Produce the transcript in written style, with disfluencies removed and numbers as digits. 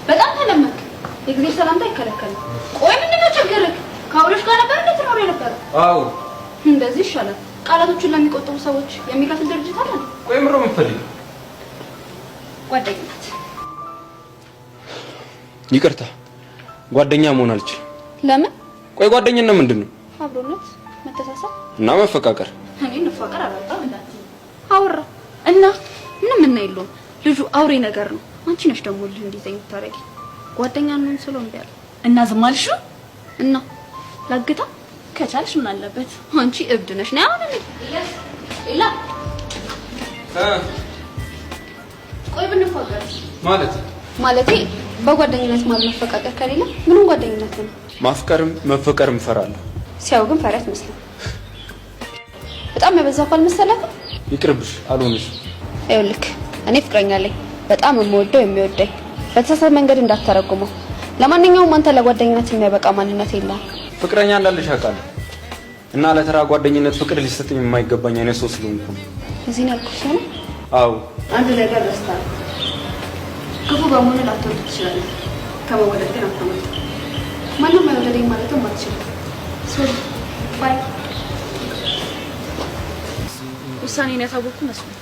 በጣም ተለመክ የጊዜ ሰላምታ አይከለከልም። ቆይ ምንድነው ችግርህ? ከአውሬሽ ጋር ነበር እንዴ ትኖር ነበር? አዎ እንደዚህ ይሻላል። ቃላቶቹን ለሚቆጥሩ ሰዎች የሚከፍል ድርጅት አለ። ቆይ ምሮ ምፈልግ ጓደኝነት። ይቅርታ ጓደኛ መሆን አልችልም። ለምን? ቆይ ጓደኝነት ምንድነው? አብሮነት፣ መተሳሰብ እና መፈቃቀር። እኔ እንፋቀር አላጣም እንዳትዪ አወራ እና ምንም እና የለውም። ልጁ አውሬ ነገር ነው። አንቺ ነሽ ደግሞ ልጅ እንዲዘኝ ታረጊ። ጓደኛ ነን ስለው እምቢ አለ እና ዝም አልሽው? እና ላግታ ከቻልሽ ምን አለበት? አንቺ እብድ ነሽ ነው አሁን ኢላ ቆይ ብንፋቀር ማለቴ በጓደኝነት ማለት መፈቃቀር ከሌለ ምንም ጓደኝነት ነው። ማፍቀርም መፈቀርም እፈራለሁ። ሲያው ግን ፈሪያት መስለ በጣም ያበዛው ካልመሰለህ ይቅርብሽ። አልሆነሽ ይኸውልህ እኔ ፍቅረኛ አለኝ በጣም የምወደው የሚወደኝ በተሳሳተ መንገድ እንዳትተረጉመው። ለማንኛውም አንተ ለጓደኝነት የሚያበቃ ማንነት የለህም። ፍቅረኛ እንዳለሽ አውቃለሁ እና ለተራ ጓደኝነት ፍቅር ሊሰጥኝ የማይገባኝ አይነት ሰው ስለሆንኩ እዚህ ነው ያልኩሽ ነው። አዎ አንድ ነገር ረስተሃል። ክፉ በመሆኑ ላትወድ ትችላለህ። ከመወደድ ግን አታመልጥ። ማንም አይወደደኝ ማለትም አትችልም። ሶሪ ባይ። ውሳኔን ያሳወቅኩ መስሎኝ